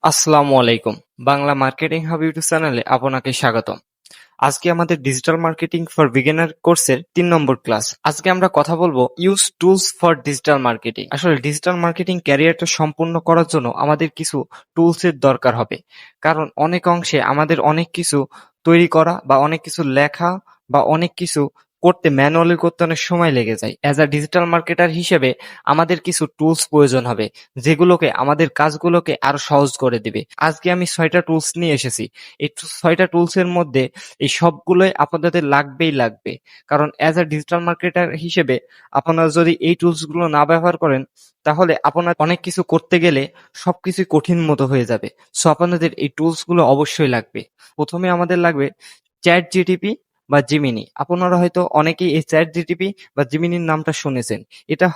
আসসালামু আলাইকুম। Bangla marketing hub YouTube চ্যানেলে আপনাকে স্বাগতম। আজকে আমাদের ডিজিটাল মার্কেটিং ফর বিগিনার কোর্সের ৩ নম্বর ক্লাস। আজকে আমরা কথা বলবো use tools for digital marketing. আসলে ডিজিটাল মার্কেটিং ক্যারিয়ারটা সম্পূর্ণ করার জন্য আমাদের কিছু টুলসের দরকার হবে। কারণ অনেক অংশে আমাদের অনেক কিছু তৈরি করা বা অনেক কিছু লেখা বা অনেক কিছু করতে ম্যানুয়ালি করতে অনেক সময় লেগে যায়। অ্যাজ আ ডিজিটাল মার্কেটার হিসেবে আমাদের কিছু টুলস প্রয়োজন হবে যেগুলোকে আমাদের কাজগুলোকে আরো সহজ করে দিবে। আজকে আমি ৬টা টুলস নিয়ে এসেছি। এই ৬টা টুলসের মধ্যে এই সবগুলোই আপনাদের লাগবেই লাগবে। কারণ অ্যাজ আ ডিজিটাল মার্কেটার হিসেবে আপনারা যদি এই টুলসগুলো না ব্যবহার করেন তাহলে আপনার অনেক কিছু করতে গেলে সবকিছুই কঠিন মতো হয়ে যাবে। সো আপনাদের এই টুলসগুলো অবশ্যই লাগবে। প্রথমে আমাদের লাগবে চ্যাট জিটিপি বা জিমিনি। আপনারা হয়তো অনেকেই এই চ্যাট জিটিপি বা জিমিনির নামটা শুনেছেন। এটা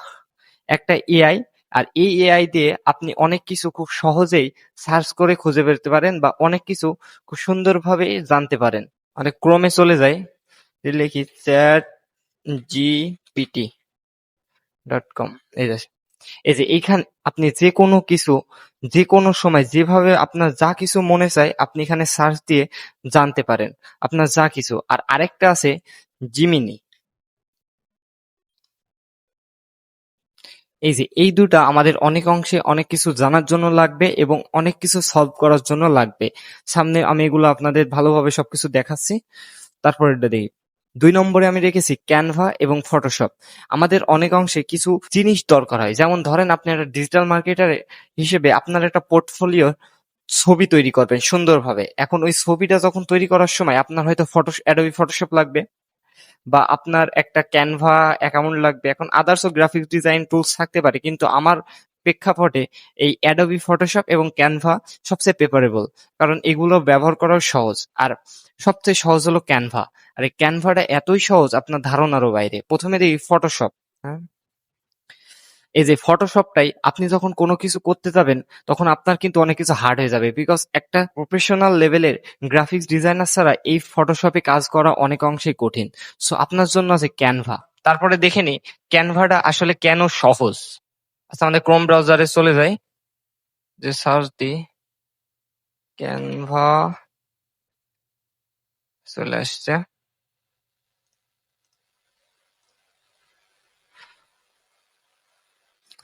একটা এআই, আর এই এআই দিয়ে আপনি অনেক কিছু খুব সহজেই সার্চ করে খুঁজে পেতে পারেন বা অনেক কিছু খুব সুন্দরভাবে জানতে পারেন। মানে ক্রোমে চলে যাই, লিখি চ্যাট জিপিটি ডট কম। এই যে এইখানে আপনি যে কোনো কিছু যে কোনো সময় যেভাবে আপনার যা কিছু মনে চায় আপনি এখানে সার্চ দিয়ে জানতে পারেন আপনার যা কিছু। আর আরেকটা আছে জিমিনি। এই যে এই দুটা আমাদের অনেক অংশে অনেক কিছু জানার জন্য লাগবে এবং অনেক কিছু সলভ করার জন্য লাগবে। সামনে আমি এগুলো আপনাদের ভালোভাবে সবকিছু দেখাচ্ছি। তারপর এটা দেখি। ২ নম্বরে আমি রেখেছি ক্যানভা এবং ফটোশপ। আমাদের অনেক অংশে কিছু জিনিস দরকার হয়। যেমন ধরেন আপনি একটা ডিজিটাল মার্কেটার হিসেবে আপনার একটা পোর্টফোলিও ছবি তৈরি করবেন সুন্দরভাবে। এখন ওই ছবিটা যখন তৈরি করার সময় আপনার হয়তো অ্যাডোবি ফটোশপ লাগবে বা আপনার একটা ক্যানভা অ্যাকাউন্ট লাগবে। এখন আদার্সও গ্রাফিক্স ডিজাইন টুলস থাকতে পারে, কিন্তু আমার প্রেক্ষাপটে এই অ্যাডোবি ফটোশপ এবং ক্যানভা সবচেয়ে প্রেফারেবল। কারণ এগুলো ব্যবহার করাও সহজ। আর সবচেয়ে সহজ হলো ক্যানভা। আর এই ক্যানভাটা এতই সহজ আপনার ধারণারও বাইরে। প্রথমে দেখি ফটোশপ। হ্যাঁ, এই যে ফটোশপটাই আপনি যখন কোনো কিছু করতে যাবেন তখন আপনার কিন্তু অনেক কিছু হার্ড হয়ে যাবে, বিকজ একটা প্রফেশনাল লেভেলের গ্রাফিক্স ডিজাইনার ছাড়া এই ফটোশপে কাজ করা অনেক অংশেই কঠিন। সো আপনার জন্য আছে ক্যানভা। তারপরে দেখে নি ক্যানভাটা আসলে কেন সহজ। আচ্ছা, আমাদের ক্রোম ব্রাউজারে চলে যাই, যে সার্চ দিই ক্যানভা, চলে আসছে।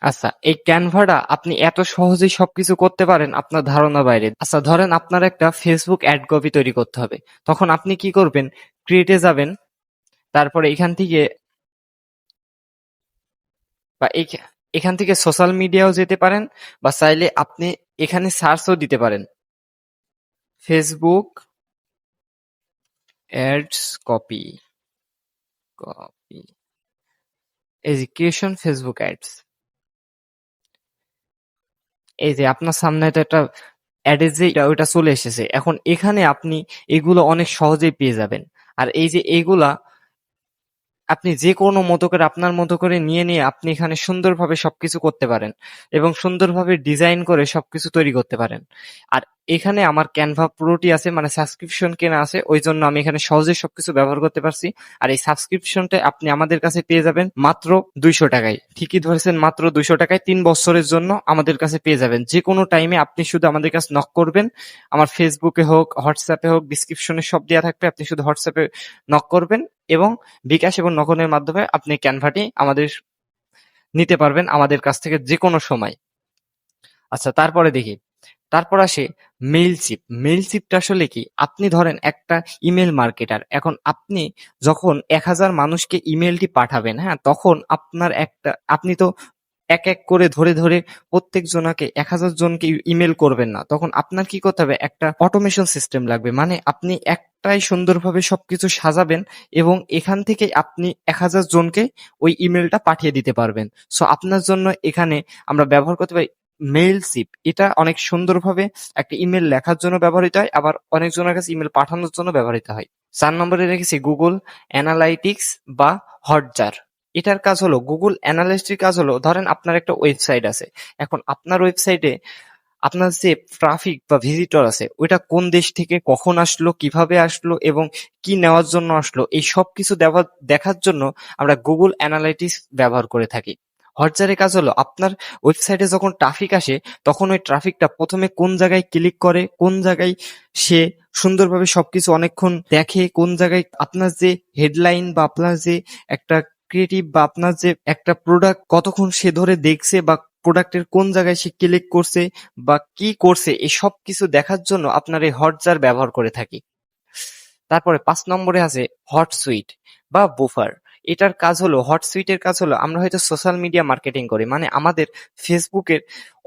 আচ্ছা, এই ক্যানভাটা আপনি এত সহজেই সবকিছু করতে পারেন আপনার ধারণা বাইরে। আচ্ছা, ধরেন আপনার একটা ফেসবুক অ্যাড কপি তৈরি করতে হবে। তখন আপনি কি করবেন? ক্রিয়েটে যাবেন, তারপরে এখান থেকে বা এখান থেকে সোশ্যাল মিডিয়াও যেতে পারেন বা চাইলে আপনি এখানে সার্চও দিতে পারেন। ফেসবুক অ্যাডস কপি, কপি, এই যে ক্রিয়েশন ফেসবুক অ্যাডস। এই যে আপনার সামনে তো একটা অ্যাডের যে ওইটা চলে এসেছে। এখন এখানে আপনি এগুলো অনেক সহজেই পেয়ে যাবেন। আর এই যে এইগুলা আপনি যেকোনো মতো করে আপনার মতো করে নিয়ে আপনি এখানে সুন্দরভাবে সবকিছু করতে পারেন এবং সুন্দরভাবে ডিজাইন করে সবকিছু তৈরি করতে পারেন। আর এখানে আমার ক্যানভা প্রোটি আছে, মানে সাবস্ক্রিপশন কেনা আছে, ওই জন্য আমি এখানে সহজে সবকিছু ব্যবহার করতে পারছি। আর এই সাবস্ক্রিপশনটা আপনি আমাদের কাছে পেয়ে যাবেন মাত্র ২০০ টাকায়। ঠিকই ধরেছেন, মাত্র ২০০ টাকায় ৩ বছরের জন্য আমাদের কাছে পেয়ে যাবেন। যে কোনো টাইমে আপনি শুধু আমাদের কাছে নক করবেন। আমার ফেসবুকে হোক, হোয়াটসঅ্যাপে হোক, ডিসক্রিপশনে সব দেওয়া থাকবে। আপনি শুধু হোয়াটসঅ্যাপে নক করবেন এবং বিকাশ এবং নগদের মাধ্যমে আপনি ক্যানভাটি আমাদের নিতে পারবেন আমাদের কাছ থেকে যে কোনো সময়। আচ্ছা, তারপরে দেখি। তারপর আসে মেইলচিপ। মেইলচিপটা আসলে কি? আপনি ধরেন একটা ইমেল মার্কেটার। এখন আপনি যখন ১,০০০ মানুষকে ইমেলটি পাঠাবেন, হ্যাঁ? তখন আপনার আপনি তো এক করে ধরে প্রত্যেক জনাকে ১,০০০ জনকে ইমেল করবেন না। তখন আপনার কি করতে হবে? একটা অটোমেশন সিস্টেম লাগবে। মানে আপনি একটাই সুন্দরভাবে সবকিছু সাজাবেন এবং এখান থেকে আপনি ১,০০০ জনকে ওই ইমেলটা পাঠিয়ে দিতে পারবেন। সো আপনার জন্য এখানে আমরা ব্যবহার করতে পারি মেইলচিপ। এটা অনেক সুন্দরভাবে একটা ইমেল লেখার জন্য ব্যবহৃত হয়, আবার অনেকজনের কাছে ইমেল পাঠানোর জন্য ব্যবহৃত হয়। ৪ নম্বরে রেখেছি গুগল অ্যানালাইটিক্স বা হটজার। এটার কাজ হলো, গুগল অ্যানালিস্টের কাজ হলো, ধরেন আপনার একটা ওয়েবসাইট আছে। এখন আপনার ওয়েবসাইটে আপনার যে ট্রাফিক বা ভিজিটর আছে ওইটা কোন দেশ থেকে কখন আসলো, কিভাবে আসলো এবং কি নেওয়ার জন্য আসলো, এই সব কিছু দেখার জন্য আমরা গুগল অ্যানালাইটিক্স ব্যবহার করে থাকি। হটজারের কাজ হলো আপনার ওয়েবসাইটে যখন ট্রাফিক আসে তখন ওই ট্রাফিকটা প্রথমে কোন জায়গায় ক্লিক করে, কোন জায়গায় সে সুন্দরভাবে সবকিছু অনেকক্ষণ দেখে, কোন জায়গায় আপনার যে হেডলাইন বা আপনার যে একটা ক্রিয়েটিভ বা আপনার যে একটা প্রোডাক্ট কতক্ষণ সে ধরে দেখছে বা প্রোডাক্টের কোন জায়গায় সে ক্লিক করছে বা কি করছে, এই সব কিছু দেখার জন্য আপনার এই হটজার ব্যবহার করে থাকি। তারপরে 5 নম্বরে আছে হটসুইট বা বুফার। এটার কাজ হলো, হটসুইটের কাজ হলো, আমরা হয়তো সোশ্যাল মিডিয়া মার্কেটিং করি, মানে আমাদের ফেসবুকের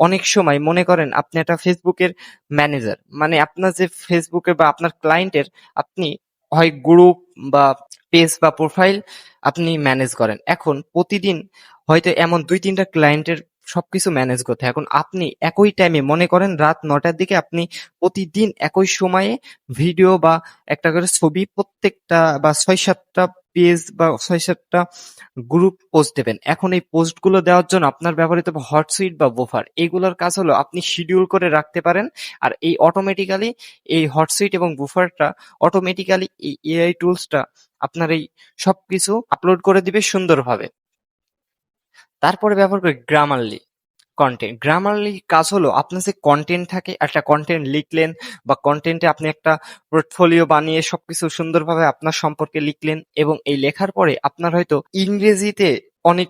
অনেক সময় মনে করেন আপনি একটা ফেসবুকের ম্যানেজার, মানে আপনার যে ফেসবুকে বা আপনার ক্লায়েন্টের আপনি হয় গ্রুপ বা পেজ বা প্রোফাইল আপনি ম্যানেজ করেন। এখন প্রতিদিন হয়তো এমন 2-3টা ক্লায়েন্টের সবকিছু ম্যানেজ করতে হয়। এখন আপনি একই টাইমে মনে করেন রাত 9টার দিকে আপনি প্রতিদিন একই সময়ে ভিডিও বা একটা করে ছবি প্রত্যেকটা বা 6-7টা পেজ বা 6-7টা গ্রুপ পোস্ট দেবেন। এখন এই পোস্টগুলো দেওয়ার জন্য আপনার ব্যবহৃত হটসুইট বা বুফার, এগুলোর কাজ হলো আপনি শিডিউল করে রাখতে পারেন। আর এই অটোমেটিক্যালি এই হটসুইট এবং বুফারটা অটোমেটিক্যালি এই এআই টুলসটা আপনার এই সবকিছু আপলোড করে দিবে সুন্দরভাবে। তারপরে ব্যবহার করি গ্রামারলি কন্টেন্ট। গ্রামারলি কাজ হলো আপনার যে কন্টেন্ট থাকে, একটা কন্টেন্ট লিখলেন বা কন্টেন্টে আপনি একটা পোর্টফোলিও বানিয়ে সবকিছু সুন্দরভাবে আপনার সম্পর্কে লিখলেন, এবং এই লেখার পরে আপনার হয়তো ইংরেজিতে অনেক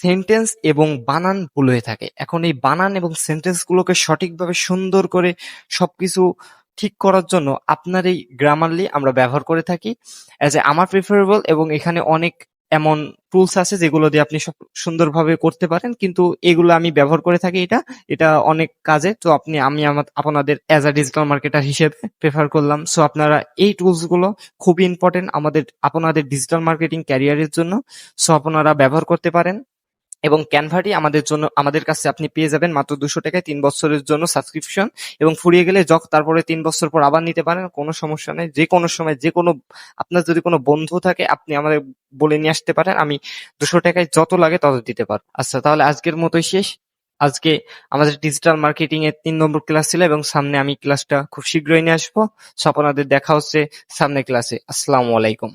সেন্টেন্স এবং বানান ভুল হয়ে থাকে। এখন এই বানান এবং সেন্টেন্স গুলোকে সঠিকভাবে সুন্দর করে সবকিছু ঠিক করার জন্য আপনার এই গ্রামারলি আমরা ব্যবহার করে থাকি অ্যাজ এ আমার প্রিফারেবল, এবং এখানে অনেক এমন টুলস আছে যেগুলো দিয়ে আপনি সব সুন্দরভাবে করতে পারেন, কিন্তু এগুলো আমি ব্যবহার করে থাকি। এটা অনেক কাজে, তো আমি আপনাদের অ্যাজ আ ডিজিটাল মার্কেটার হিসেবে প্রেফার করলাম। সো আপনারা এই টুলস গুলো খুবই ইম্পর্টেন্ট আপনাদের ডিজিটাল মার্কেটিং ক্যারিয়ারের জন্য। সো আপনারা ব্যবহার করতে পারেন। এবং ক্যানভাটি আমাদের কাছে আপনি পেয়ে যাবেন মাত্র 200 টাকায় 3 বছরের জন্য সাবস্ক্রিপশন, এবং ফুরিয়ে গেলে তারপরে 3 বছর পর আবার নিতে পারেন, কোনো সমস্যা নেই। যে কোনো সময় আপনার যদি কোনো বন্ধু থাকে আপনি আমাদের বলে নিয়ে আসতে পারেন, আমি 200 টাকায় যত লাগে তত দিতে পারবো। আচ্ছা, তাহলে আজকের মতোই শেষ। আজকে আমাদের ডিজিটাল মার্কেটিং এর 3 নম্বর ক্লাস ছিল, এবং সামনে আমি ক্লাসটা খুব শীঘ্রই নিয়ে আসবো। সো আপনাদের দেখা হচ্ছে সামনে ক্লাসে। আসসালামু আলাইকুম।